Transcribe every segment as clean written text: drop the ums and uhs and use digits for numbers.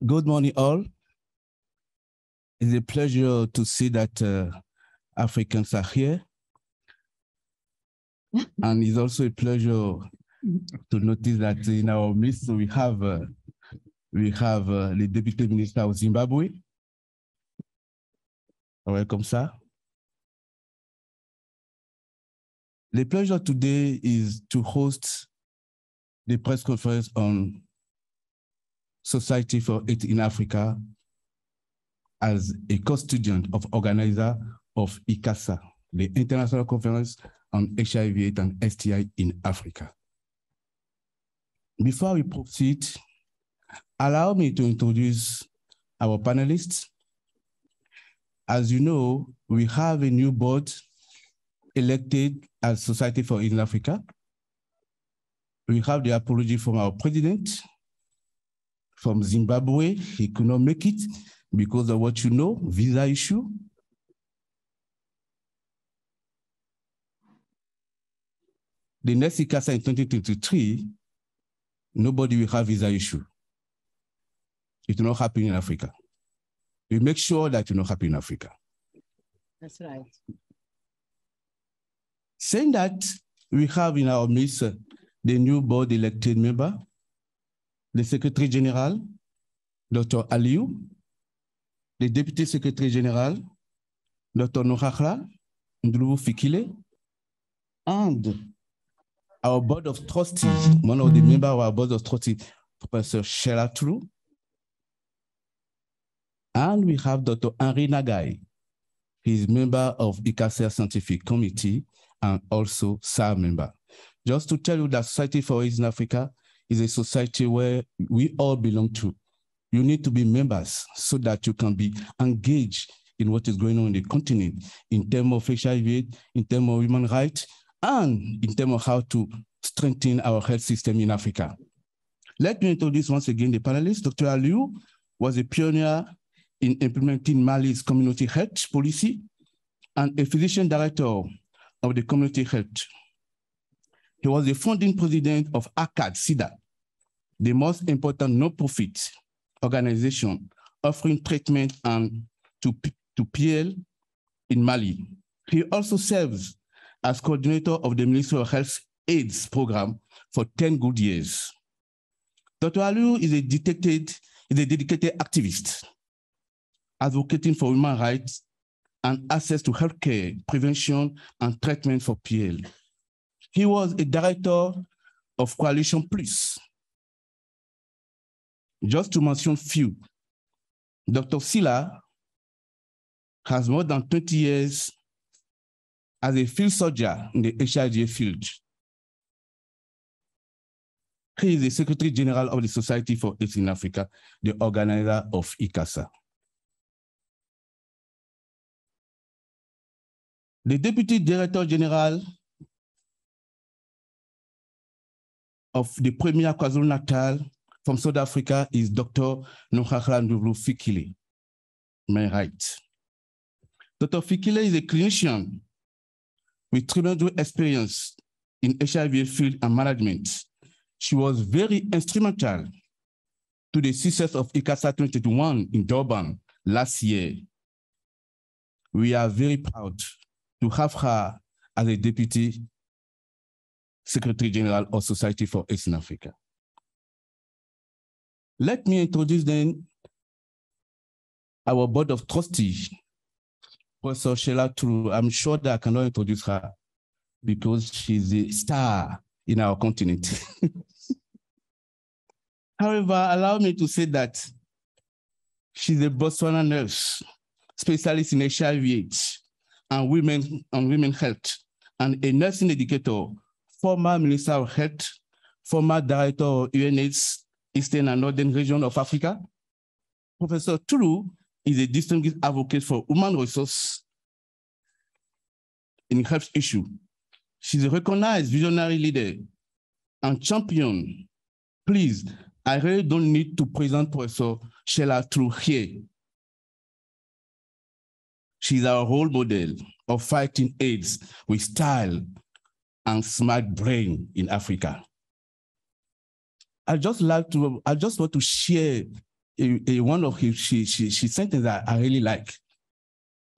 Good morning, all. It's a pleasure to see that Africans are here. And it's also a pleasure to notice that in our midst we have the Deputy Minister of Zimbabwe. Welcome, sir. The pleasure today is to host the press conference on Society for AIDS in Africa as a custodian of organizer of ICASA, the International Conference on HIV/AIDS and STI in Africa. Before we proceed, allow me to introduce our panelists. As you know, we have a new board elected as Society for AIDS in Africa. We have the apology from our president from Zimbabwe. He could not make it because of what you know, visa issue. The next ICASA in 2023, nobody will have visa issue. It will not happen in Africa. We make sure that it will not happen in Africa. That's right. Saying that, we have in our midst the new board elected member, the Secretary General, Dr. Aliou, the Deputy Secretary General, Dr. Nohakla Ndulubu-Fikile, and our Board of Trustees, one of the members of our Board of Trustees, Professor Sheila Tulu. And we have Dr. Henri Nagai. He is member of ICASA Scientific Committee and also SAA member. Just to tell you that Society for AIDS in Africa is a society where we all belong to. You need to be members so that you can be engaged in what is going on in the continent in terms of HIV, in terms of human rights, and in terms of how to strengthen our health system in Africa. Let me introduce once again the panelists. Dr. Aliou was a pioneer in implementing Mali's community health policy and a physician director of the community health. He was the founding president of ACAD-SIDA, the most important non-profit organization offering treatment to PL in Mali. He also serves as coordinator of the Ministry of Health AIDS program for 10 good years. Dr. Aliou is a dedicated activist, advocating for human rights and access to healthcare, prevention, and treatment for PL. He was a director of Coalition Plus. Just to mention few, Dr. Sila has more than 20 years as a field soldier in the HIV field. He is the Secretary General of the Society for AIDS in Africa, the organizer of ICASA. The Deputy Director General of the Premier KwaZulu-Natal from South Africa is Dr. Nohakla Ndulubu-Fikile. My right. Dr. Fikile is a clinician with tremendous experience in HIV field and management. She was very instrumental to the success of ICASA 2021 in Durban last year. We are very proud to have her as a Deputy Secretary General of Society for AIDS in Africa. Let me introduce then our Board of Trustees, Professor Sheila Tulu. I'm sure that I cannot introduce her because she's a star in our continent. However, allow me to say that she's a Botswana nurse, specialist in HIV/AIDS and women health, and a nursing educator, former Minister of Health, former Director of UNAIDS, Eastern and Northern Region of Africa. Professor Tulu is a distinguished advocate for human resources in health issues. She's a recognized visionary leader and champion. Please, I really don't need to present Professor Sheila Tulu here. She's our role model of fighting AIDS with style and smart brain in Africa. I just want to share one of his, she sentence that I really like.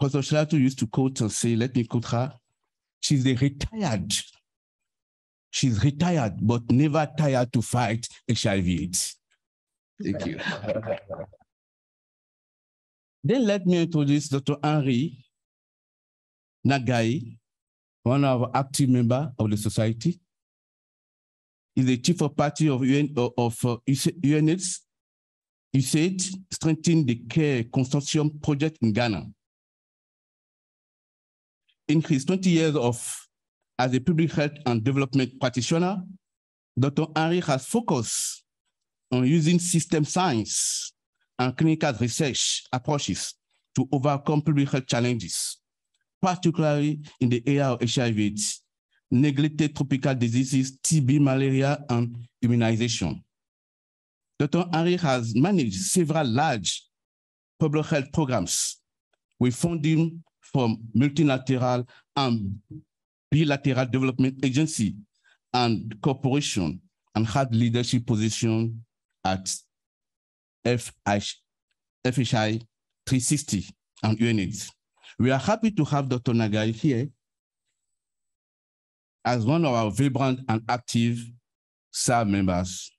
Pastor Shalato used to quote and say, let me quote her, she's retired, but never tired to fight HIV/AIDS. Thank you. Then let me introduce Dr. Henry Nagai, one of our active members of the society. He's the chief of party of UNAIDS, strengthening the care consortium project in Ghana. In his 20 years as a public health and development practitioner, Dr. Henry has focused on using system science and clinical research approaches to overcome public health challenges, particularly in the area of HIV/AIDS, neglected tropical diseases, TB, malaria, and immunization. Dr. Henry has managed several large public health programs with funding from multilateral and bilateral development agency and corporation, and had leadership position at FHI 360 and UNAIDS. We are happy to have Dr. Nagai here as one of our vibrant and active SAA members.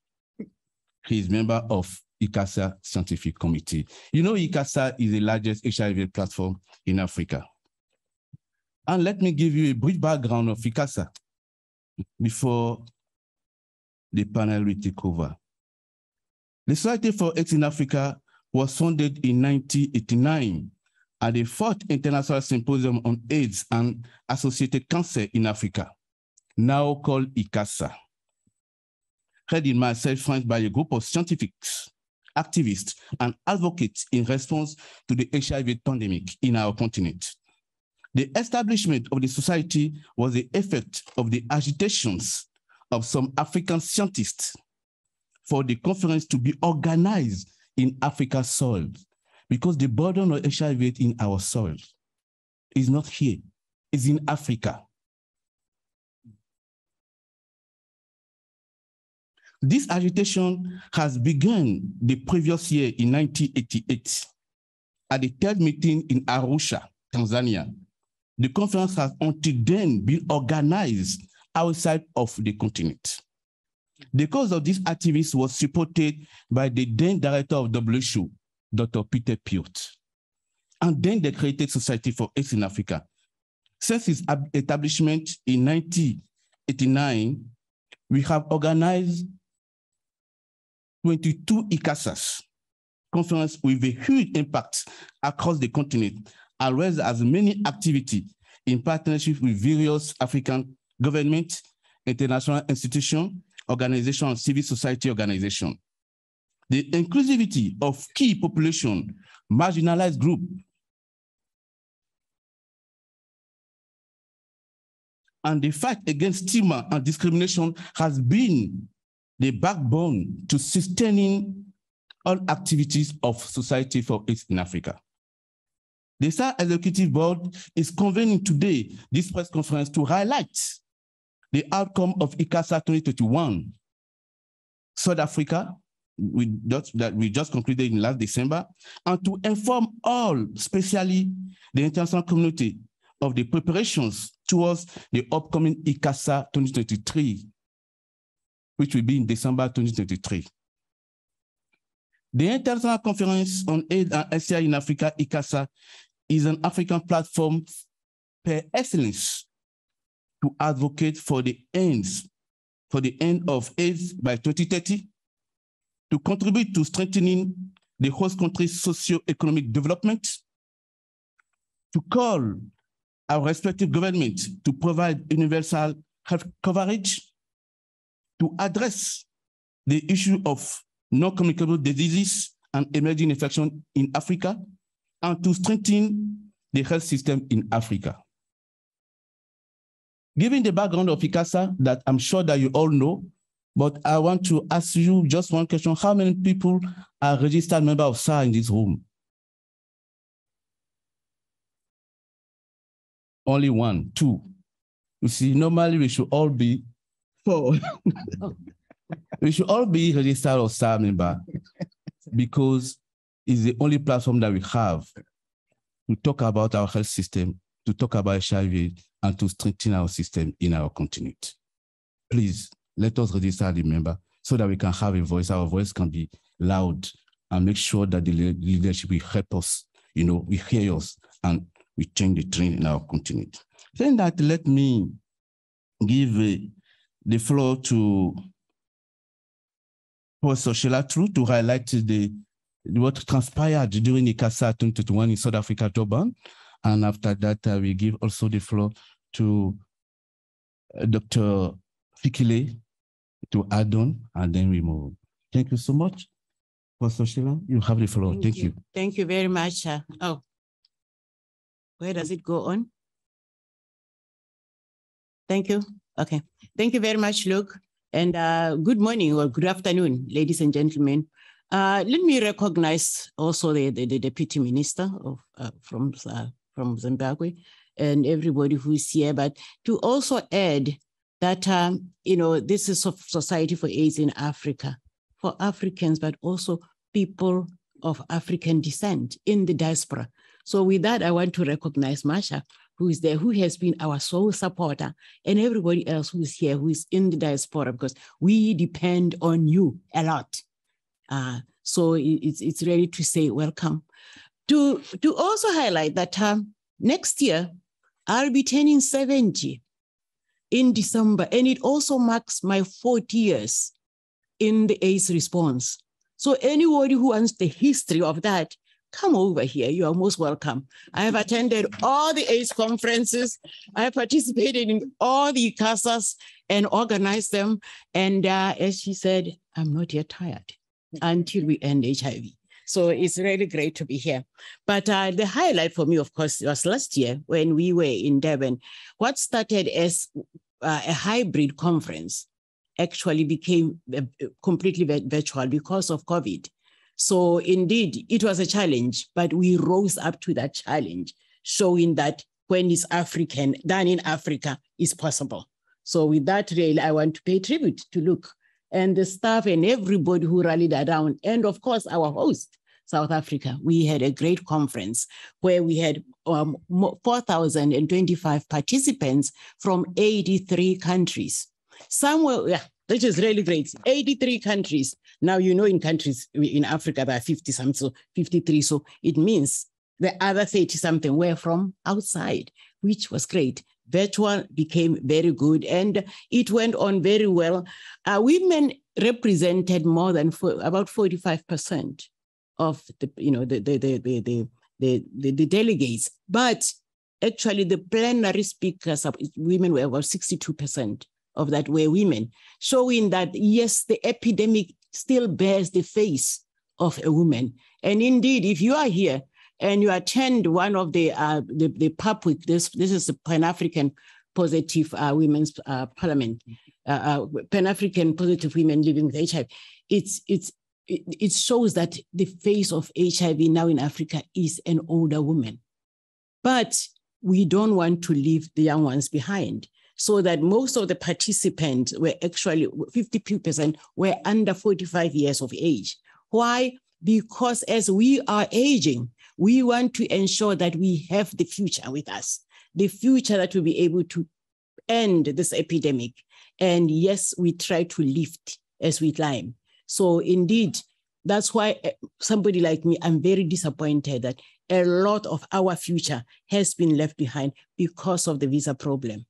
He is member of ICASA Scientific Committee. You know, ICASA is the largest HIV platform in Africa. And let me give you a brief background of ICASA before the panel will take over. The Society for AIDS in Africa was founded in 1989 at the 4th International Symposium on AIDS and Associated Cancer in Africa, now called ICASA, headed in myself France by a group of scientists, activists, and advocates in response to the HIV pandemic in our continent. The establishment of the society was the effect of the agitations of some African scientists for the conference to be organized in Africa's soil, because the burden of HIV in our soil is not here, it's in Africa. This agitation has begun the previous year in 1988 at the 3rd meeting in Arusha, Tanzania. The conference has until then been organized outside of the continent. The cause of this activist was supported by the then director of WHO, Dr. Peter Piot. And then they created Society for AIDS in Africa. Since its establishment in 1989, we have organized 22 ICASAs, conferences with a huge impact across the continent, as well as many activities in partnership with various African governments, international institutions, organizations, and civil society organizations. The inclusivity of key population, marginalized groups, and the fight against stigma and discrimination has been the backbone to sustaining all activities of Society for AIDS in Africa. The SAA Executive Board is convening today this press conference to highlight the outcome of ICASA 2021. South Africa, that we just concluded in last December, and to inform all, especially the international community, of the preparations towards the upcoming ICASA 2023, which will be in December 2023. The International Conference on AIDS and SAA in Africa, ICASA, is an African platform per excellence to advocate for the end of AIDS by 2030, to contribute to strengthening the host country's socio-economic development, to call our respective governments to provide universal health coverage, to address the issue of non-communicable diseases and emerging infections in Africa, and to strengthen the health system in Africa. Given the background of ICASA that I'm sure that you all know, but I want to ask you just one question. How many people are registered members of SAA in this room? Only 1, 2. You see, normally we should all be 4. We should all be registered or SAA member. because it's the only platform that we have to talk about our health system, to talk about HIV, and to strengthen our system in our continent. Please, let us register the member so that we can have a voice. Our voice can be loud and make sure that the leadership will help us, we hear us and we change the trend in our continent. Saying that, let me give the floor to Professor Sheila True to highlight what transpired during ICASA 2021 in South Africa, Durban. And after that, we give also the floor to Dr. Fikile to add on, and then we move. Thank you so much. Professor Sheila, you have the floor. Thank you. Thank you very much. Where does it go on? Thank you. Okay. Thank you very much, Luke. And good morning or good afternoon, ladies and gentlemen. Let me recognize also the Deputy Minister from Zimbabwe and everybody who is here, but to also add that, this is Society for AIDS in Africa, for Africans, but also people of African descent in the diaspora. So with that, I want to recognize Masha, who is there, who has been our sole supporter, and everybody else who is here, who is in the diaspora, because we depend on you a lot. So it's ready to say welcome. To also highlight that next year, I'll be turning 70 in December, and it also marks my 40 years in the AIDS response. So anybody who wants the history of that, come over here. You are most welcome. I have attended all the AIDS conferences. I have participated in all the ICASAs and organized them. And as she said, I'm not yet tired until we end HIV. So it's really great to be here. But the highlight for me, of course, was last year when we were in Durban. What started as a hybrid conference actually became completely virtual because of COVID. So indeed, it was a challenge, but we rose up to that challenge, showing that when it's African, done in Africa, is possible. So with that, really, I want to pay tribute to Luke and the staff and everybody who rallied around, and of course, our host, South Africa. We had a great conference where we had 4,025 participants from 83 countries. Which is really great. 83 countries. Now, in countries in Africa, there are 50-something, so 53. So it means the other 30-something were from outside, which was great. Virtual became very good, and it went on very well. Women represented more than about 45% of the delegates. But actually, the plenary speakers, women were about 62%. Of that were women, showing that, yes, the epidemic still bears the face of a woman. And indeed, if you are here and you attend one of the PAP week, this is the Pan-African Positive Women's Parliament, Pan-African Positive Women Living with HIV, it shows that the face of HIV now in Africa is an older woman. But we don't want to leave the young ones behind. So that most of the participants were actually 52% were under 45 years of age. Why? Because as we are aging, we want to ensure that we have the future with us, the future that will be able to end this epidemic. And yes, we try to lift as we climb. So indeed, that's why somebody like me, I'm very disappointed that a lot of our future has been left behind because of the visa problem.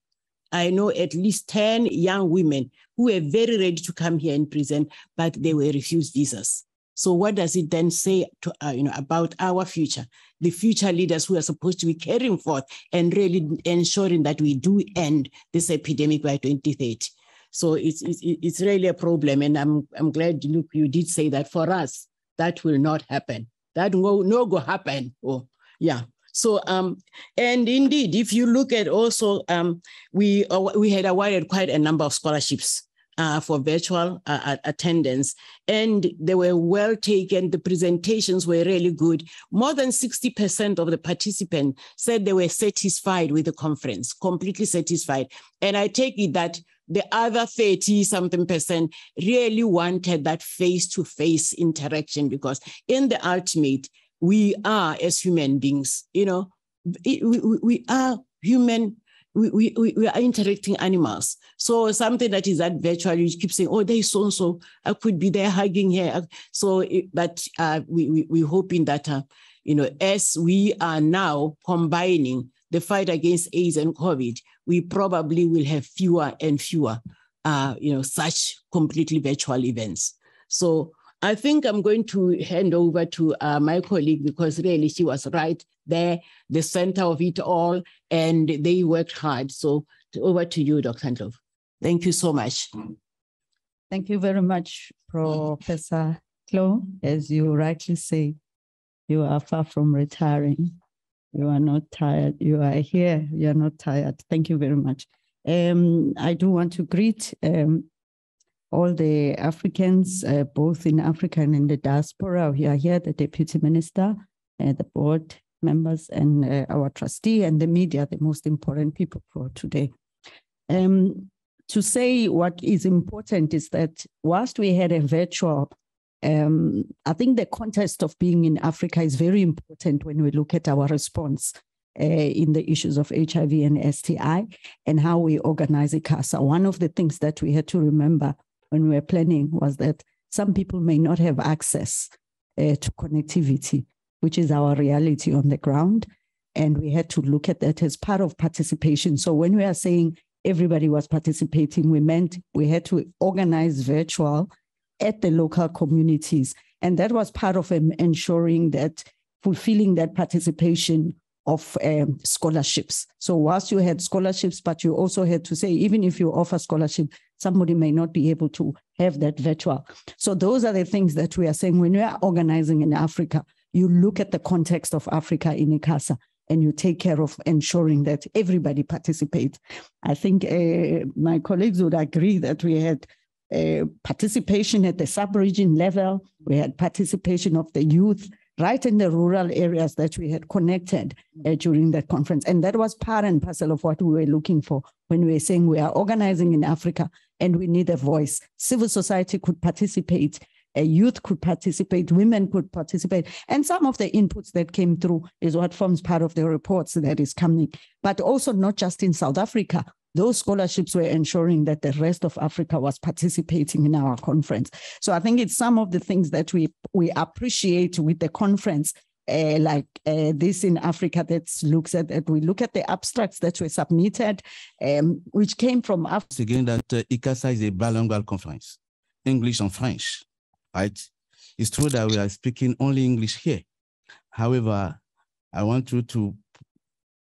I know at least 10 young women who were very ready to come here and present, but they were refused visas. So what does it then say to, about our future, the future leaders who are supposed to be carrying forth and really ensuring that we do end this epidemic by 2030? So it's really a problem. And I'm glad, Luke, you did say that for us, that will not happen. That will not go happen. Oh, yeah. So, and indeed, if you look at also, we had awarded quite a number of scholarships for virtual attendance, and they were well taken. The presentations were really good. More than 60% of the participants said they were satisfied with the conference, completely satisfied. And I take it that The other 30-something% really wanted that face-to-face interaction, because in the ultimate, we are, as human beings, we are human. We are interacting animals. So something that is that virtual, you keep saying, oh, there is so-and-so, I could be there hugging her. So, but we're hoping that, as we are now combining the fight against AIDS and COVID, we probably will have fewer and fewer, such completely virtual events. So I think I'm going to hand over to my colleague, because really she was right there, the center of it all, and they worked hard. So over to you, Dr. Ndlovu. Thank you so much. Thank you very much, Professor Klo. As you rightly say, you are far from retiring. You are not tired. You are here. You are not tired. Thank you very much. I do want to greet all the Africans, both in Africa and in the diaspora. We are here, the Deputy Minister, the board members, and our trustee, and the media, the most important people for today. To say what is important is that whilst we had a virtual, I think the context of being in Africa is very important when we look at our response in the issues of HIV and STI and how we organize ICASA. One of the things that we had to remember when we were planning was that some people may not have access to connectivity, which is our reality on the ground. And we had to look at that as part of participation. So when we are saying everybody was participating, we meant we had to organize virtual at the local communities. And that was part of ensuring that, fulfilling that participation of scholarships. So whilst you had scholarships, but you also had to say, even if you offer scholarship, somebody may not be able to have that virtual. So those are the things that we are saying when we are organizing in Africa. You look at the context of Africa in ICASA and you take care of ensuring that everybody participates. I think my colleagues would agree that we had participation at the sub-region level. We had participation of the youth right in the rural areas that we had connected during that conference. And that was part and parcel of what we were looking for when we were saying we are organizing in Africa and we need a voice. Civil society could participate, youth could participate, women could participate. And some of the inputs that came through is what forms part of the reports that is coming. But also not just in South Africa. Those scholarships were ensuring that the rest of Africa was participating in our conference. So I think it's some of the things that we appreciate with the conference, this in Africa that looks at that. We look at the abstracts that were submitted, which came from Africa. Again, that ICASA is a bilingual conference, English and French, right? It's true that we are speaking only English here. However, I want you to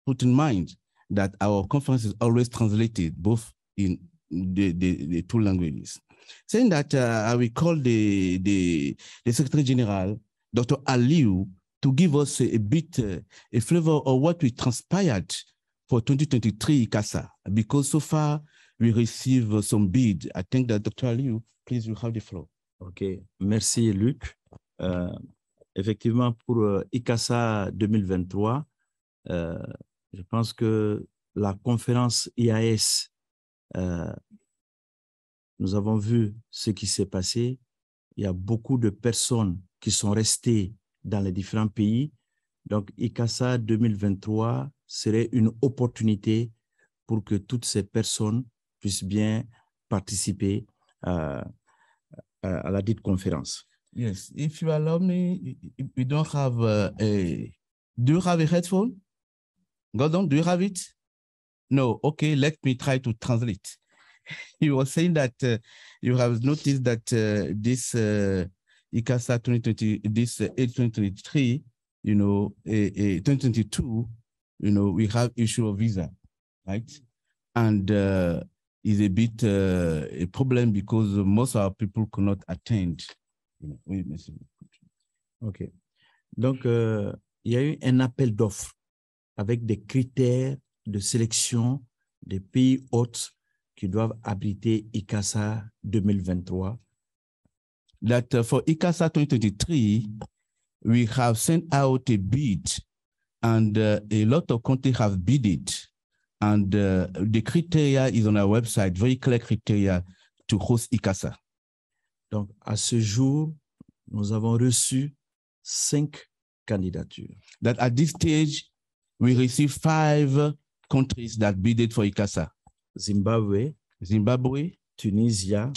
put in mind that our conference is always translated both in the two languages. Saying that, I will call the Secretary General, Dr. Aliou, to give us a bit, a flavor of what we transpired for 2023 ICASA, because so far we receive some bid. I think that Dr. Aliou, please, you have the floor. OK, merci Luc. Effectivement, pour ICASA 2023, je pense que la conférence IAS, nous avons vu ce qui s'est passé. Il y a beaucoup de personnes qui sont restées dans les différents pays. Donc, ICASA 2023 serait une opportunité pour que toutes ces personnes puissent bien participer à la dite conférence. Yes, if you allow me, we don't have do you have a headphone? Gordon, do you have it? No, okay, let me try to translate. You were saying that you have noticed that this ICASA 2020, this 2023, 2022, we have issue of visa, right? And is a bit a problem because most of our people could not attend. OK. Donc, il y a eu un appel d'offres avec des critères de sélection des pays hôtes qui doivent abriter ICASA 2023. That for ICASA 2023, we have sent out a bid and a lot of countries have bidded. And the criteria is on our website, very clear criteria to host ICASA. Donc, à ce jour, nous avons reçu 5 candidatures. That at this stage, we received 5 countries that bidded for ICASA. Zimbabwe, Tunisia,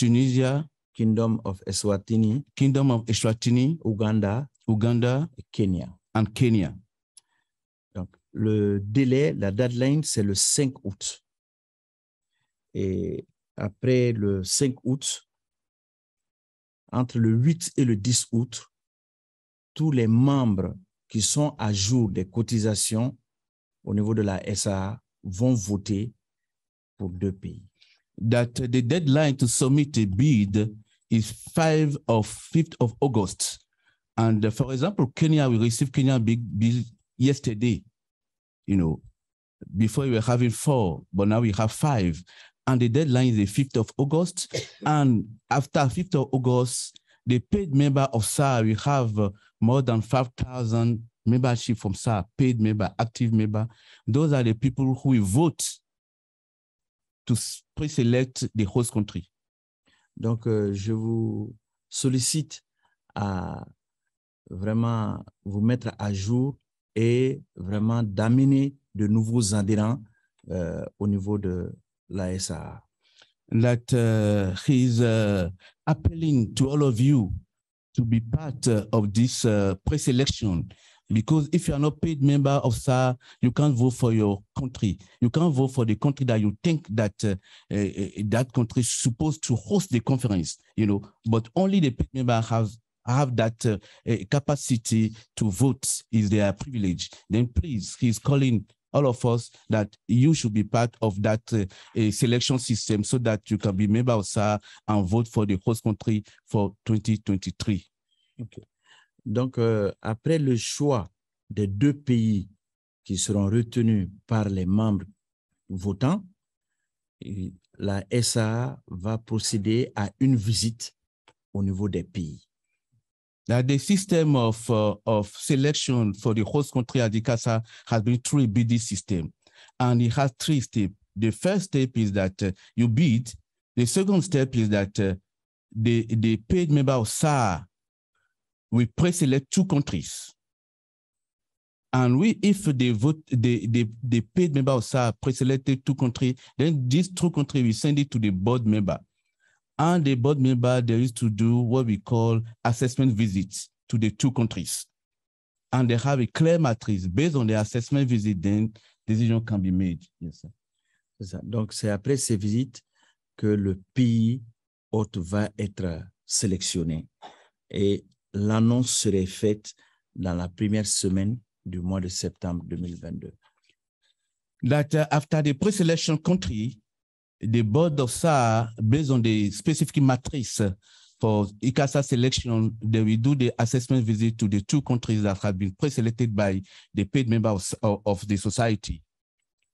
Kingdom of Eswatini, Uganda, et Kenya. And Kenya. Donc, le délai, la deadline, c'est le 5 août. Et après le 5 août, entre le 8 et le 10 août, tous les membres qui sont à jour des cotisations au niveau de la SAA vont voter pour 2 pays. That the deadline to submit a bid is 5th of August. And for example, Kenya, we received Kenya big bill yesterday. You know, before we were having 4, but now we have 5. And the deadline is the 5th of August. And after 5th of August, the paid member of SAA, we have more than 5,000 membership from SAA, paid member, active member. Those are the people who will vote to pre-select the host country. Donc, je vous sollicite à vraiment vous mettre à jour et vraiment d'amener de nouveaux adhérents au niveau de la SAA. That he's appealing to all of you to be part of this pre-selection, because if you are not paid member of SAA, you can't vote for your country. You can't vote for the country that you think that that country is supposed to host the conference, you know, but only the paid member have that capacity to vote is their privilege. Then please, he's calling all of us that you should be part of that selection system so that you can be member of SAA and vote for the host country for 2023. Okay. Donc, après le choix des 2 pays qui seront retenus par les membres votants, la SAA va procéder à une visite au niveau des pays. Now, the system of selection for the host country at ICASA has been through a bidding system, and it has 3 steps. The first step is that you bid. The second step is that the paid member of SAA will pre-select 2 countries. And if they vote, the paid member of SAA pre-selected 2 countries, then these 2 countries will send it to the board member. And the board member, there is to do what we call assessment visits to the 2 countries. And they have a clear matrix. Based on the assessment visit, then decision can be made. Yes, sir. C'est ça. Donc, c'est après ces visites que le pays hôte va être sélectionné. Et l'annonce serait faite dans la première semaine du mois de septembre 2022. That after the pre-selection country, the board of SAA, based on the specific matrix for ICASA selection, they will do the assessment visit to the 2 countries that have been pre-selected by the paid members of the society.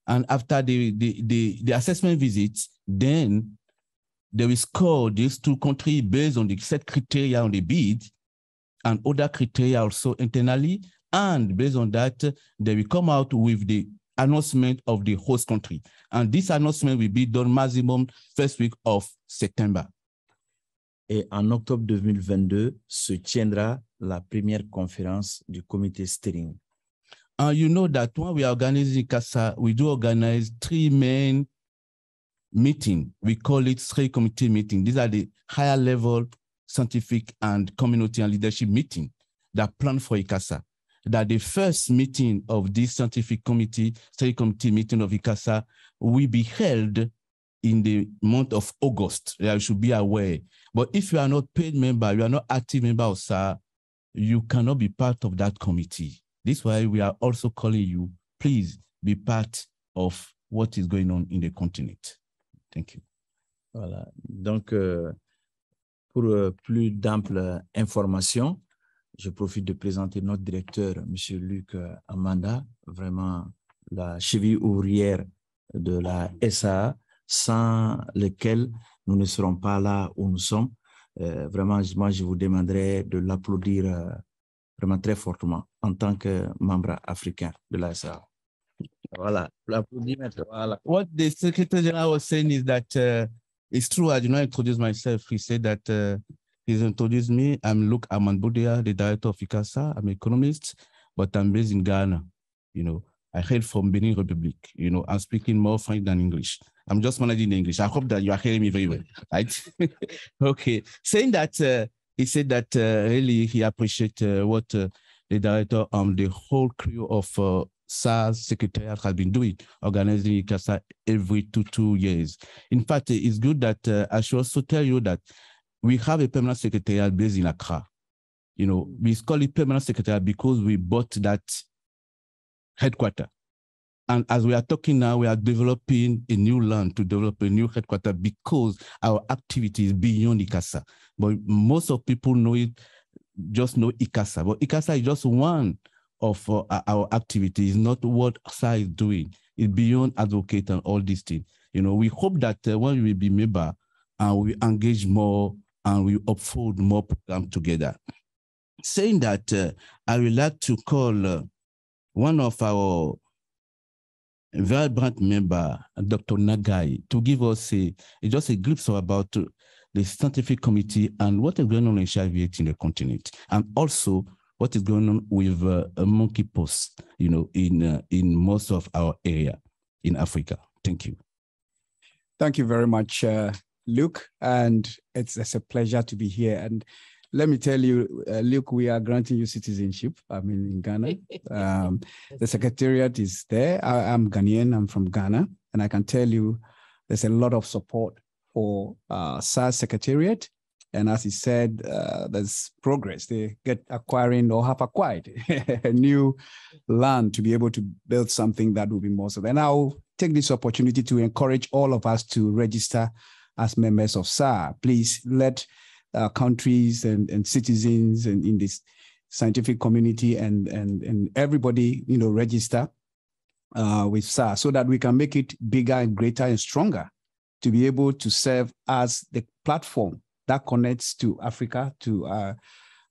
And after the assessment visits, then they will score these 2 countries based on the set criteria on the bid and other criteria also internally. And based on that, they will come out with the announcement of the host country. And this announcement will be done maximum first week of September. Et en octobre 2022 se tiendra la première conférence du comité steering. And you know that when we are organizing ICASA, we do organize 3 main meetings. We call it 3 committee meetings. These are the higher level scientific and community and leadership meetings that plan for ICASA. That the first meeting of this scientific committee, study committee meeting of ICASA, will be held in the month of August. You should be aware. But if you are not paid member, you are not active member of SAA, you cannot be part of that committee. This is why we are also calling you, please be part of what is going on in the continent. Thank you. Voilà. Donc, pour plus d'amples informations, je profite de présenter notre directeur, M. Luc Amanda, vraiment la cheville ouvrière de la SAA, sans lequel nous ne serons pas là où nous sommes. Vraiment, moi, je vous demanderai de l'applaudir vraiment très fortement en tant que membre africain de la SAA. Voilà, l'applaudimètre, voilà. What the Secretary General was saying is that it's true. I did not introduce myself. He said that he's introduced me. I'm Luke Amanbudia, the director of ICASA. I'm an economist, but I'm based in Ghana. You know, I hail from Benin Republic. You know, I'm speaking more French than English. I'm just managing the English. I hope that you are hearing me very well, right? Okay. Saying that, he said that really he appreciates what the director the whole crew of SARS Secretariat has been doing, organizing ICASA every two years. In fact, it's good that I should also tell you that we have a permanent secretariat based in Accra. You know, we call it permanent secretariat because we bought that headquarters. And as we are talking now, we are developing a new land to develop a new headquarters because our activity is beyond ICASA. But most of people know it, just know ICASA. But ICASA is just one of our activities, not what SAA is doing. It's beyond advocate and all these things. You know, we hope that when we be member and we engage more and we uphold more programs together. Saying that, I would like to call one of our vibrant member, Dr. Nagai, to give us just a glimpse about the scientific committee and what is going on in HIV in the continent, and also what is going on with monkeypox, you know, in most of our area in Africa. Thank you. Thank you very much, Luke, and it's a pleasure to be here. And let me tell you, Luke, we are granting you citizenship. I'm in Ghana. The secretariat is there. I'm Ghanaian. I'm from Ghana. And I can tell you there's a lot of support for SARS secretariat. And as he said, there's progress. They get acquiring or have acquired a new land to be able to build something that will be more so. And I'll take this opportunity to encourage all of us to register as members of SAA. Please let countries and citizens and in this scientific community and everybody, you know, register with SAA so that we can make it bigger and greater and stronger to be able to serve as the platform that connects to Africa, to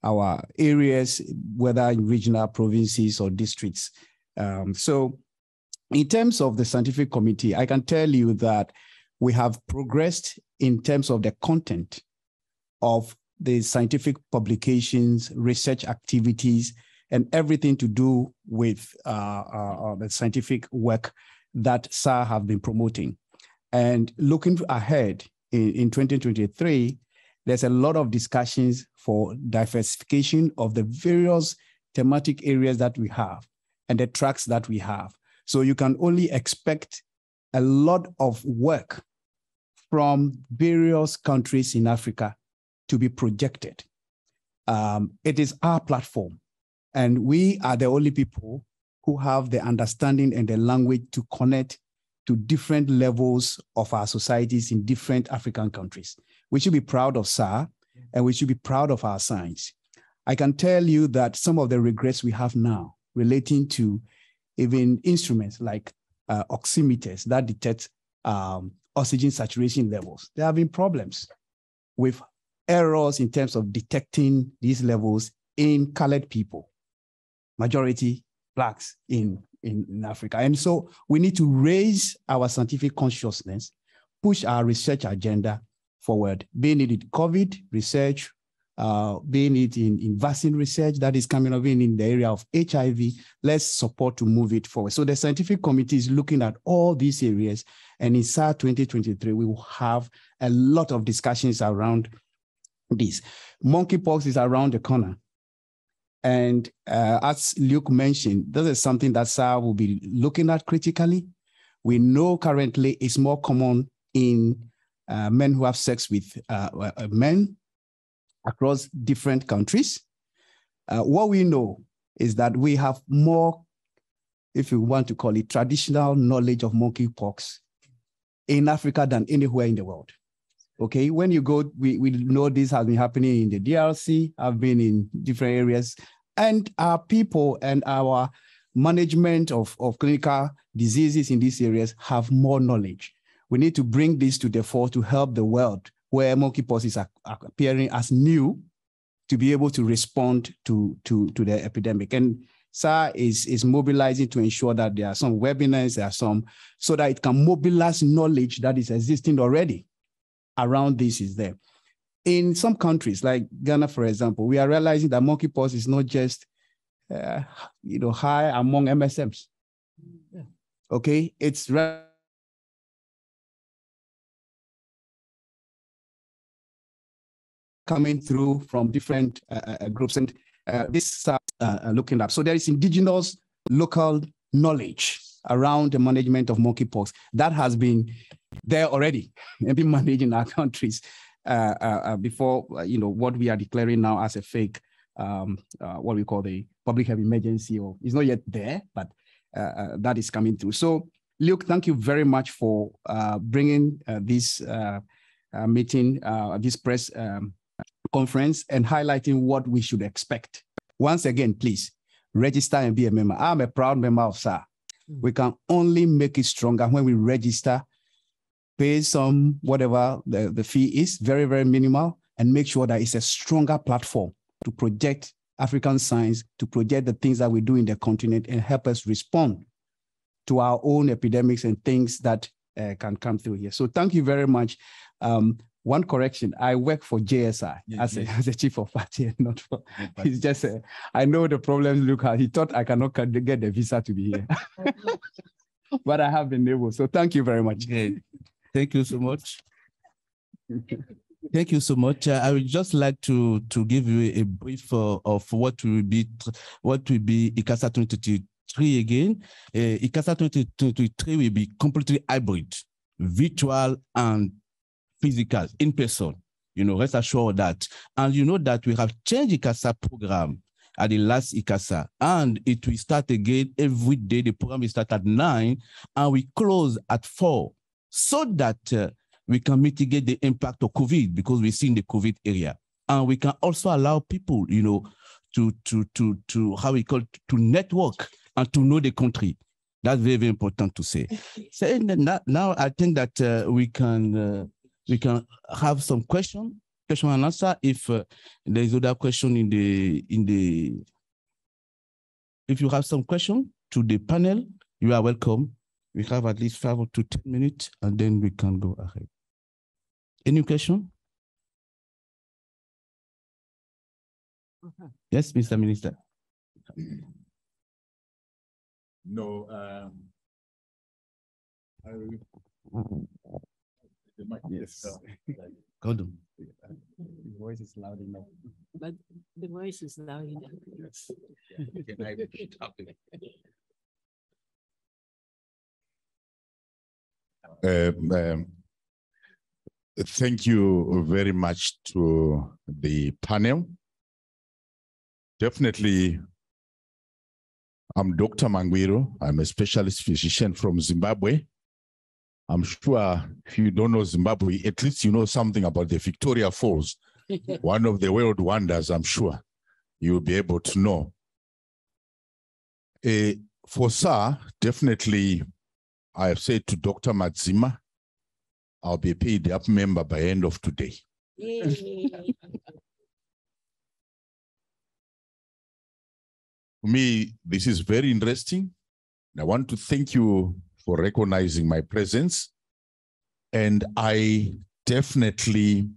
our areas, whether in regional provinces or districts. So in terms of the scientific committee, I can tell you that we have progressed in terms of the content of the scientific publications, research activities, and everything to do with the scientific work that SAA have been promoting. And looking ahead in 2023, there's a lot of discussions for diversification of the various thematic areas that we have and the tracks that we have. So you can only expect a lot of work from various countries in Africa to be projected. It is our platform, and we are the only people who have the understanding and the language to connect to different levels of our societies in different African countries. We should be proud of SAA, and we should be proud of our science. I can tell you that some of the regrets we have now relating to even instruments like oximeters that detect oxygen saturation levels, there have been problems with errors in terms of detecting these levels in colored people, majority Blacks in Africa. And so we need to raise our scientific consciousness, push our research agenda forward, being it in COVID research, being it in vaccine research that is coming up in the area of HIV. Let's support to move it forward. So the scientific committee is looking at all these areas, and in SAA 2023, we will have a lot of discussions around this. Monkeypox is around the corner. And as Luke mentioned, this is something that SAA will be looking at critically. We know currently it's more common in men who have sex with men across different countries. What we know is that we have more, if you want to call it, traditional knowledge of monkeypox in Africa than anywhere in the world. Okay, when you go, we know this has been happening in the DRC, I've been in different areas, and our people and our management of clinical diseases in these areas have more knowledge. We need to bring this to the fore to help the world where monkeypox is appearing as new to be able to respond to the epidemic. And SAA is mobilizing to ensure that there are some webinars, so that it can mobilize knowledge that is existing already around this is there. In some countries like Ghana, for example, we are realizing that monkeypox is not just high among MSMs. Okay, it's coming through from different groups, and this looking up. So there is indigenous local knowledge around the management of monkeypox that has been there already and been managed in our countries before what we are declaring now as a fake, what we call the public health emergency, or it's not yet there, but that is coming through. So Luke, thank you very much for bringing this meeting, this press conference, and highlighting what we should expect. Once again, please register and be a member. I'm a proud member of SAA. We can only make it stronger when we register, pay some whatever the fee is, very, very minimal, and make sure that it's a stronger platform to project African science, to project the things that we do in the continent and help us respond to our own epidemics and things that can come through here. So thank you very much. One correction, I work for JSI as a chief of party, not for, it's just, I know the problems Luke has. He thought I cannot get the visa to be here, but I have been able. So thank you very much. Okay. Thank you so much. Thank you so much. I would just like to give you a brief of what will be ICASA 2023 again. ICASA 2023 will be completely hybrid, virtual and physical, in person. Rest assured that. And that we have changed ICASA program at the last ICASA, and it will start again every day. The program will start at 9 and we close at 4, so that we can mitigate the impact of COVID, because we're seeing the COVID area. And we can also allow people, to how we call it, to network and to know the country. That's very, very important to say. So now I think that we can have some question and answer. If there is other question if you have some question to the panel, you are welcome. We have at least 5 to 10 minutes, and then we can go ahead. Any question? Yes, Mr. Minister. No. Yes. Go on. The voice is loud enough. But the voice is loud enough. Yes. Can I stop it? Thank you very much to the panel. Definitely, I'm Dr. Mangwiro. I'm a specialist physician from Zimbabwe. I'm sure if you don't know Zimbabwe, at least you know something about the Victoria Falls, one of the world wonders. I'm sure you'll be able to know. For SAA, definitely, I have said to Dr. Madzima, I'll be a paid up member by end of today. For me, this is very interesting. I want to thank you for recognizing my presence. And I definitely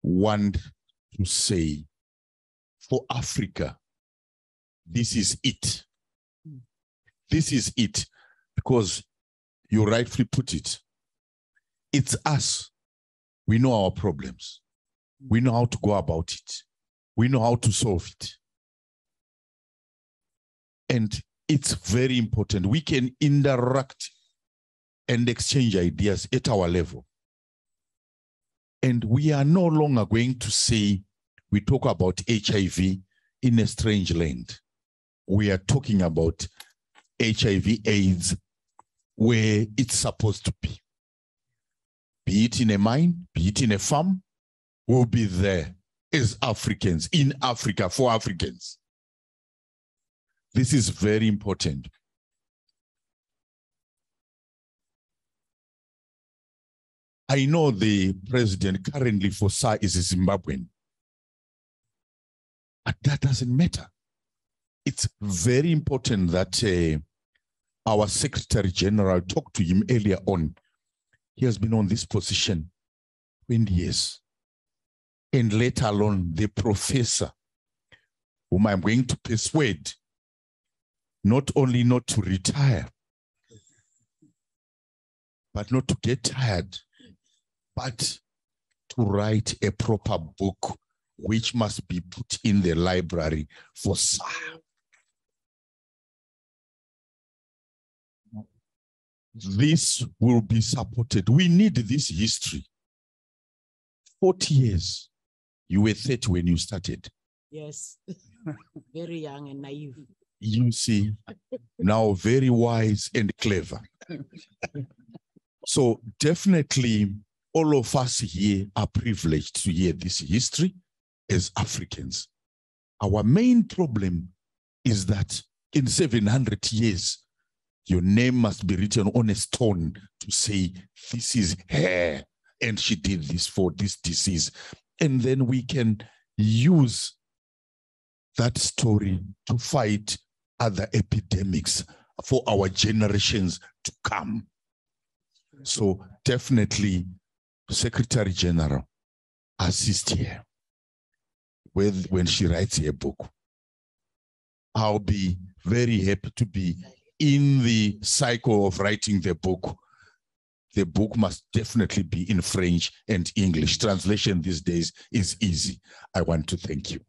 want to say, for Africa, this is it. This is it, because you rightfully put it. It's us. We know our problems. We know how to go about it. We know how to solve it. And it's very important. We can interact and exchange ideas at our level. And we are no longer going to say we talk about HIV in a strange land. We are talking about HIV/AIDS where it's supposed to be. Be it in a mine, be it in a farm, we'll be there as Africans, in Africa, for Africans. This is very important. I know the president currently for SAA is a Zimbabwean, but that doesn't matter. it's very important that our Secretary General, talked to him earlier on. He has been on this position 20 years. And let alone the professor, whom I'm going to persuade not only not to retire, but not to get tired, but to write a proper book which must be put in the library for SAA. This will be supported. We need this history. 40 years. You were 30 when you started. Yes, very young and naive. You see, now very wise and clever. So definitely all of us here are privileged to hear this history as Africans. Our main problem is that in 700 years, your name must be written on a stone to say, this is her, and she did this for this disease. And then we can use that story to fight other epidemics for our generations to come. So definitely, Secretary General, assist here when she writes her book. I'll be very happy to be in the cycle of writing the book. The book must definitely be in French and English. Translation these days is easy. I want to thank you.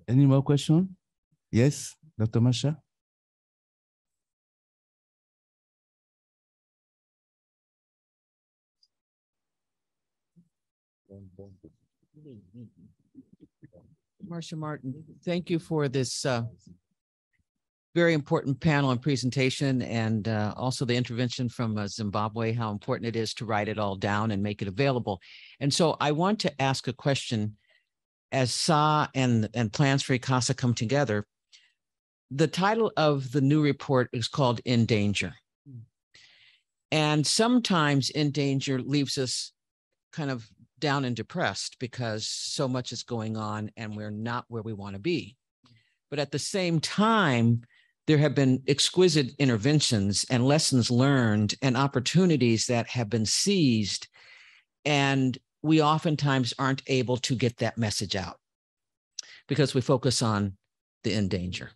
Any more questions? Yes, Dr. Masha? Marcia Martin, thank you for this very important panel and presentation, and also the intervention from Zimbabwe, how important it is to write it all down and make it available. And so I want to ask a question. As SAA and Plans for ICASA come together, the title of the new report is called In Danger. And sometimes In Danger leaves us kind of down and depressed because so much is going on and we're not where we want to be. But at the same time, there have been exquisite interventions and lessons learned and opportunities that have been seized, and we oftentimes aren't able to get that message out because we focus on the in danger.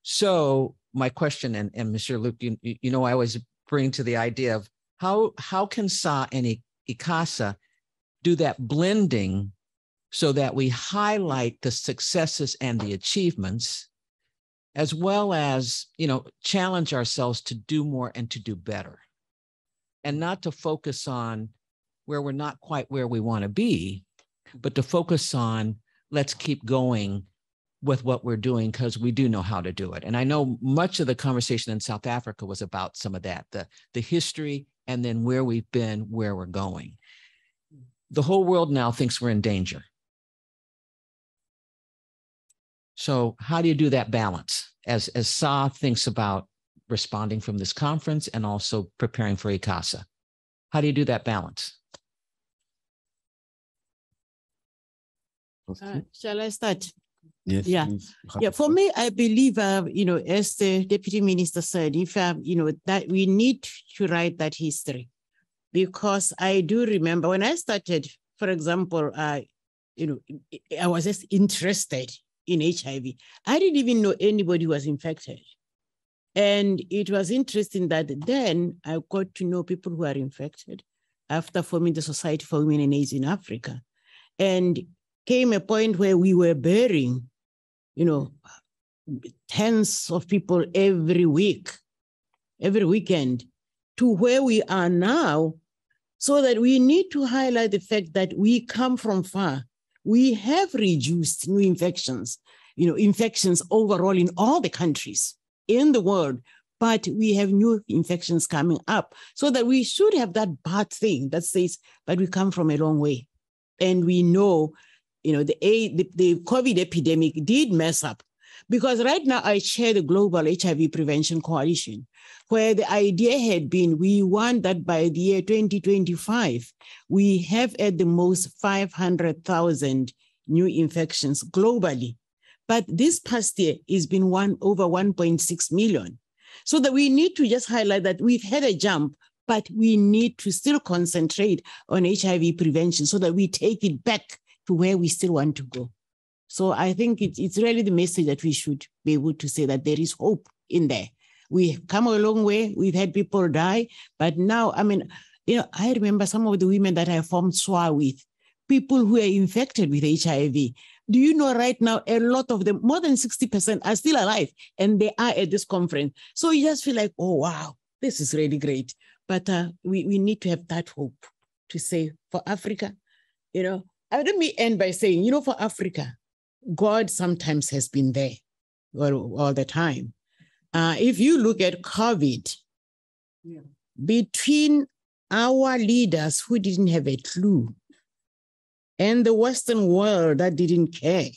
So my question, and Mr. Luke, you know, I always bring to the idea of how can SAA and ICASA do that blending so that we highlight the successes and the achievements, as well as, you know, challenge ourselves to do more and to do better, and not to focus on where we're not quite where we want to be, but to focus on let's keep going with what we're doing because we do know how to do it. And I know much of the conversation in South Africa was about some of that, the history and then where we've been, where we're going. The whole world now thinks we're in danger. So how do you do that balance as SAA thinks about responding from this conference and also preparing for ICASA? How do you do that balance? Shall I start? Yes. Yeah. Please. Yeah. For me, I believe, you know, as the Deputy Minister said, if, you know, that we need to write that history, because I do remember when I started, for example, you know, I was just interested in HIV. I didn't even know anybody who was infected. And it was interesting that then I got to know people who are infected after forming the Society for Women and AIDS in Africa. And came a point where we were burying, you know, tens of people every week, every weekend, to where we are now, so that we need to highlight the fact that we come from far. We have reduced new infections, you know, infections overall in all the countries in the world, but we have new infections coming up, so that we should have that bad thing that says, but we come from a long way. And we know, you know, the COVID epidemic did mess up, Because right now I chair the Global HIV Prevention Coalition, where the idea had been we want that by the year 2025, we have at the most 500,000 new infections globally. But this past year has been over 1.6 million. So that we need to just highlight that we've had a jump, but we need to still concentrate on HIV prevention so that we take it back to where we still want to go. So I think it's really the message that we should be able to say that there is hope in there. We've come a long way. We've had people die, but now, I mean, I remember some of the women that I formed SWA with, people who are infected with HIV. Do you know right now, a lot of them, more than 60% are still alive and they are at this conference. So you just feel like, oh, wow, this is really great. But we need to have that hope to say for Africa, let me end by saying, for Africa, God sometimes has been there all the time. If you look at COVID, between our leaders who didn't have a clue and the Western world that didn't care,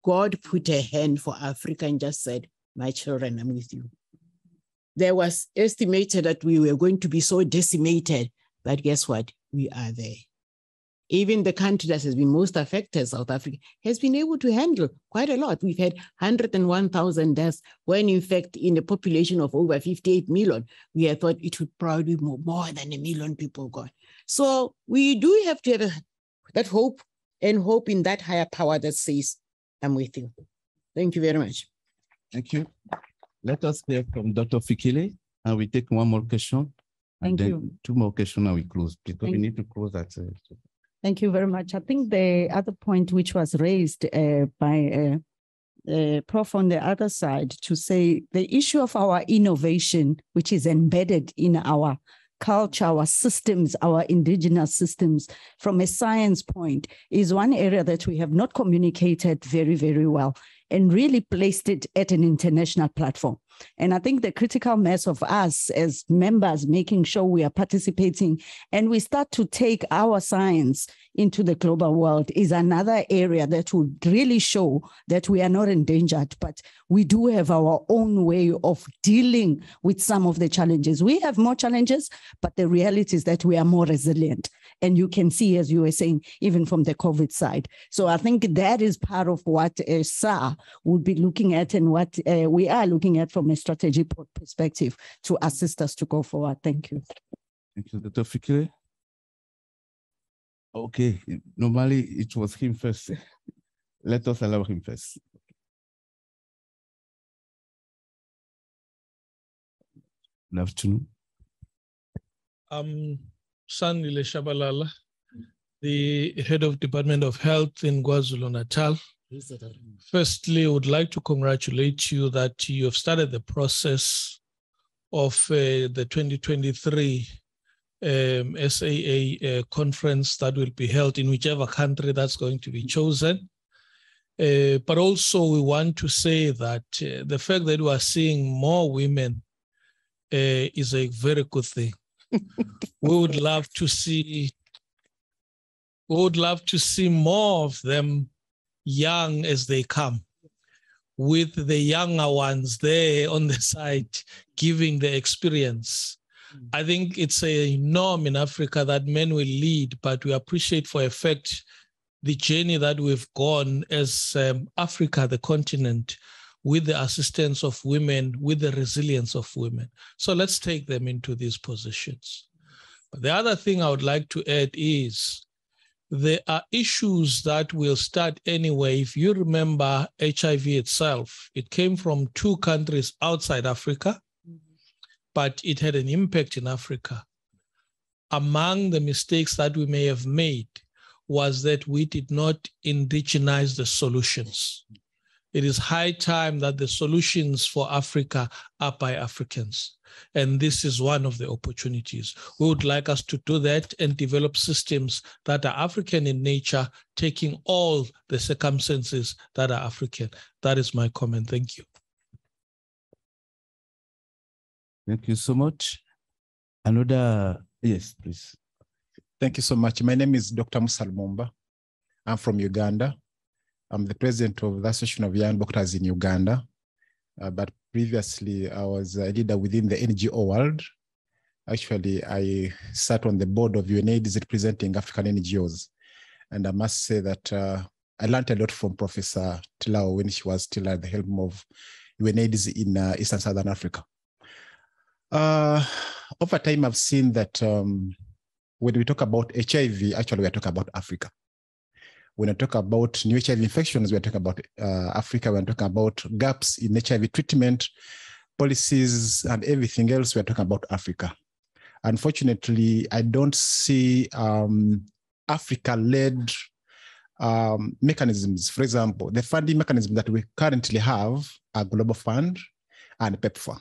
God put a hand for Africa and just said, my children, I'm with you. There was estimated that we were going to be so decimated, but guess what? We are there. Even the country that has been most affected, South Africa, has been able to handle quite a lot. We've had 101,000 deaths, when in fact, in a population of over 58 million, we had thought it would probably be more than 1 million people gone. So we do have to have that hope, and hope in that higher power that says, I'm with you. Thank you very much. Thank you. Let us hear from Dr. Fikile, and we take one more question. Thank you. 2 more questions, and we close, because we need to close that. Thank you very much. I think the other point which was raised by Prof on the other side, to say the issue of our innovation, which is embedded in our culture, our systems, our indigenous systems, from a science point, is one area that we have not communicated very, very well and really placed it at an international platform. And I think the critical mass of us as members, making sure we are participating and we start to take our science into the global world, is another area that would really show that we are not endangered, but we do have our own way of dealing with some of the challenges. We have more challenges, but the reality is that we are more resilient. And you can see, as you were saying, even from the COVID side. So I think that is part of what SAA would be looking at, and what we are looking at from a strategic perspective to assist us to go forward. Thank you. Thank you, Dr. Fikile. Okay, normally it was him first. Let us allow him first. Good afternoon. Sandile Shabalala, the head of Department of Health in KwaZulu-Natal. Firstly, I would like to congratulate you that you have started the process of the 2023 SAA conference that will be held in whichever country that's going to be chosen. But also we want to say that the fact that we are seeing more women is a very good thing. We would love to see more of them young as they come, with the younger ones there on the side giving the experience. I think it's a norm in Africa that men will lead, but we appreciate for a fact the journey that we've gone as Africa, the continent, with the assistance of women, with the resilience of women. So let's take them into these positions. But the other thing I would like to add is there are issues that will start anyway. If you remember HIV itself, it came from 2 countries outside Africa, but it had an impact in Africa. Among the mistakes that we may have made was that we did not indigenize the solutions. It is high time that the solutions for Africa are by Africans. And this is one of the opportunities. We would like us to do that and develop systems that are African in nature, taking all the circumstances that are African. That is my comment. Thank you. Thank you so much. Another, yes, please. Thank you so much. My name is Dr. Musa Lumumba. I'm from Uganda. I'm the president of the Association of Young Doctors in Uganda. But previously, I was a leader within the NGO world. Actually, I sat on the board of UNAIDS representing African NGOs. And I must say that I learned a lot from Professor Tilao when she was still at the helm of UNAIDS in Eastern Southern Africa. Over time, I've seen that when we talk about HIV, actually, we are talking about Africa. When I talk about new HIV infections, we are talking about Africa. We're talking about gaps in HIV treatment, policies, and everything else. We're talking about Africa. Unfortunately, I don't see Africa-led mechanisms. For example, the funding mechanism that we currently have are Global Fund and PEPFAR.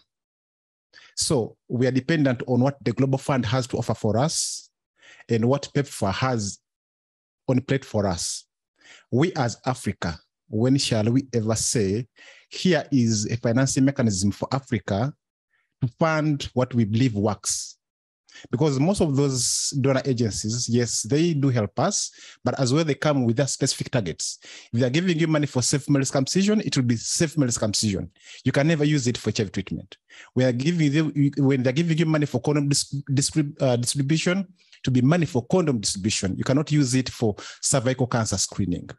So we are dependent on what the Global Fund has to offer for us and what PEPFAR has on plate for us. We as Africa, when shall we ever say, here is a financing mechanism for Africa to fund what we believe works? Because most of those donor agencies, yes, they do help us, but as well they come with their specific targets. If they're giving you money for safe male circumcision, it will be safe male circumcision. You can never use it for HIV treatment. When they're giving you money for condom distribution, to be money for condom distribution. You cannot use it for cervical cancer screening.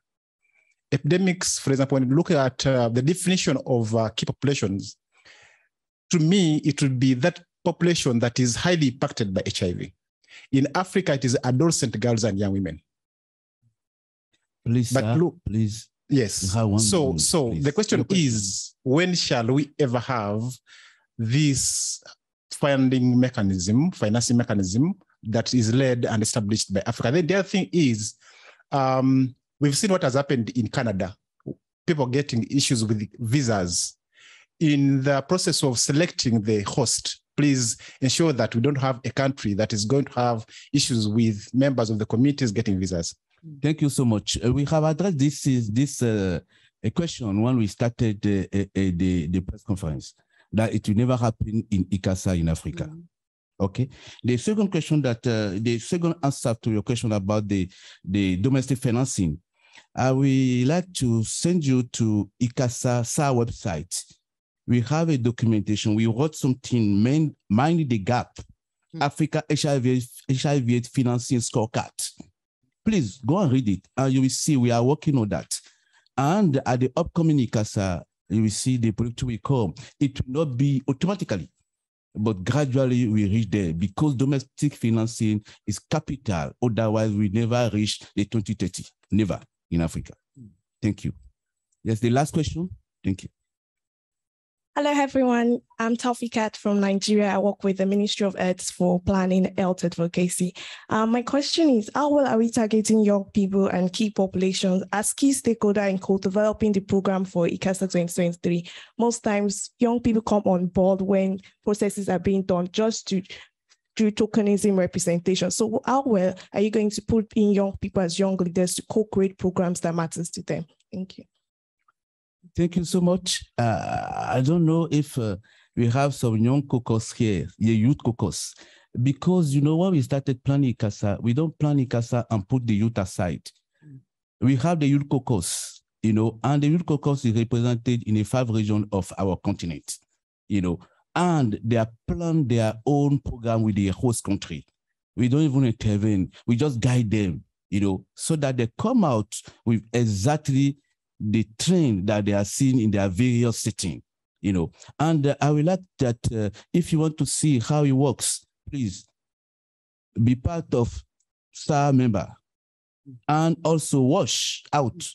Epidemics, for example, when you look at the definition of key populations, to me, it would be that population that is highly impacted by HIV. In Africa, it is adolescent girls and young women. Please, but sir, please. Yes. So please. The question is, when shall we ever have this financing mechanism that is led and established by Africa? Then the other thing is, we've seen what has happened in Canada. People getting issues with visas. In the process of selecting the host, please ensure that we don't have a country that is going to have issues with members of the communities getting visas. Thank you so much. We have addressed this question when we started the press conference, that it will never happen in ICASA in Africa. Mm-hmm. Okay. The second question the second answer to your question about the domestic financing, I would like to send you to ICASA SAA website. We have a documentation. We wrote something, Mind the Gap, Africa HIV Financing Scorecard. Please go and read it, and you will see we are working on that. And at the upcoming ICASA, you will see the project will come. It will not be automatically, but gradually we reach there, because domestic financing is capital. Otherwise, we never reach the 2030. Never in Africa. Thank you. Yes, the last question. Thank you. Hello, everyone. I'm Taufikat from Nigeria. I work with the Ministry of Health for Planning Health Advocacy. My question is, how well are we targeting young people and key populations as key stakeholder in co-developing the program for ICASA 2023? Most times, young people come on board when processes are being done just to do tokenism representation. So how well are you going to put in young people as young leaders to co-create programs that matters to them? Thank you. Thank you so much. I don't know if we have some young caucus here, the youth caucus, because, you know, when we started planning ICASA, we don't plan ICASA and put the youth aside. We have the youth caucus, you know, and the youth caucus is represented in the 5 regions of our continent, you know, and they are planning their own program with the host country. We don't even intervene. We just guide them, you know, so that they come out with exactly the trend that they are seeing in their various settings, you know. And I would like that if you want to see how it works, please be part of SAA member and also watch out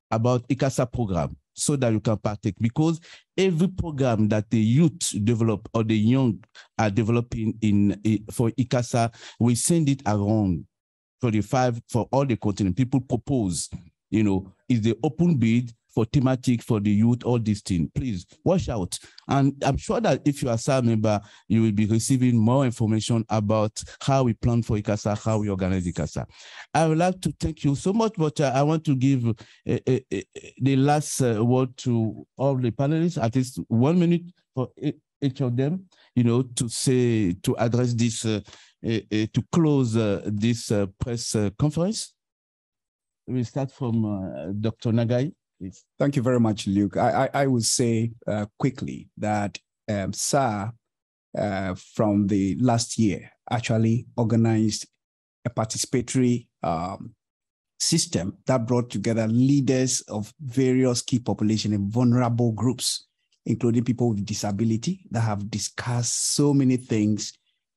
about ICASA program so that you can partake, because every program that the youth develop or the young are developing for ICASA, we send it around for all the continent. People propose, you know, is the open bid for thematic for the youth, all these things. Please watch out. And I'm sure that if you are a SAA member, you will be receiving more information about how we plan for ICASA, how we organize ICASA. I would like to thank you so much, but I want to give the last word to all the panelists, at least 1 minute for each of them, you know, to address this, to close this press conference. We'll start from Dr. Nagai. Please. Thank you very much, Luke. I would say quickly that SAA from the last year actually organized a participatory system that brought together leaders of various key population and vulnerable groups, including people with disability, that have discussed so many things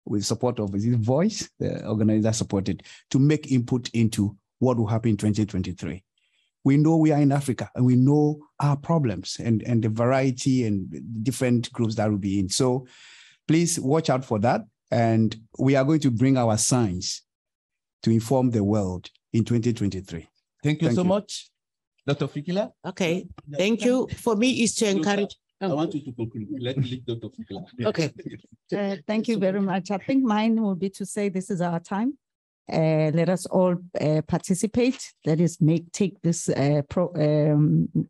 with support of Voice, the organizer supported, to make input into what will happen in 2023. We know we are in Africa and we know our problems and the variety and different groups that will be in. So please watch out for that. And we are going to bring our signs to inform the world in 2023. Thank you so much. Dr. Fikila? Okay, thank you. For me, is to encourage. I want you to conclude. Let Dr. Fikila. Okay. Thank you very much. I think mine will be to say this is our time. Let us all participate. Let us take this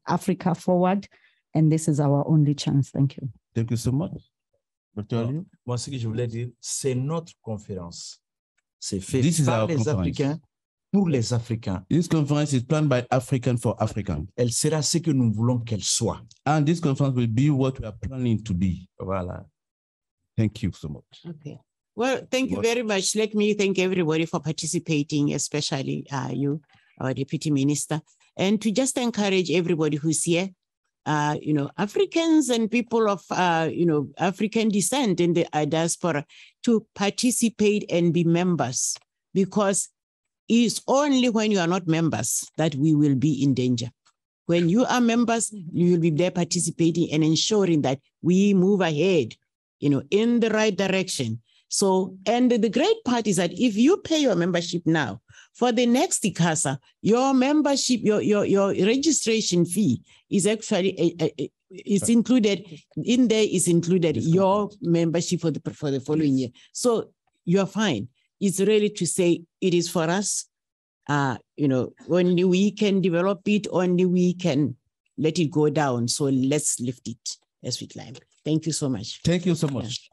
Africa forward. And this is our only chance. Thank you. Thank you so much. Moi, ce que je voulais dire, c'est notre conférence. C'est fait This par les Africains pour les Africains. This conference is planned by African for African. Elle sera ce que nous voulons qu'elle soit. And this conference will be what we are planning to be. Voilà. Thank you so much. Okay. Well, thank you very much. Let me thank everybody for participating, especially you, our Deputy Minister, and to just encourage everybody who's here, Africans and people of, African descent in the diaspora to participate and be members, because it's only when you are not members that we will be in danger. When you are members, you will be there participating and ensuring that we move ahead, in the right direction. So, and the great part is that if you pay your membership now, for the next ICASA, your membership, your registration fee is actually is included in there. Is included your membership for the following year. So you're fine. It's really to say it is for us. Only we can develop it. Only we can let it go down. So let's lift it as we climb. Thank you so much. Thank you so much.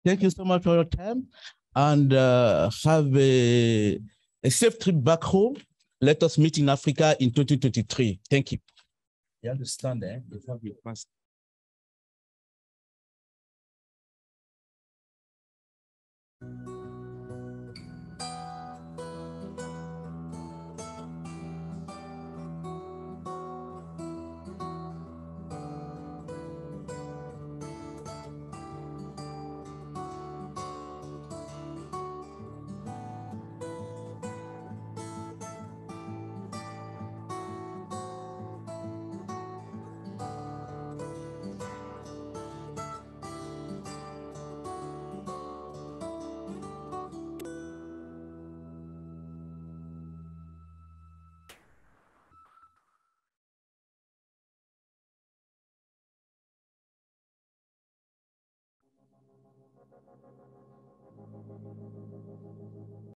Thank you so much for your time, and have a safe trip back home. Let us meet in Africa in 2023. Thank you. You understand, before we pass.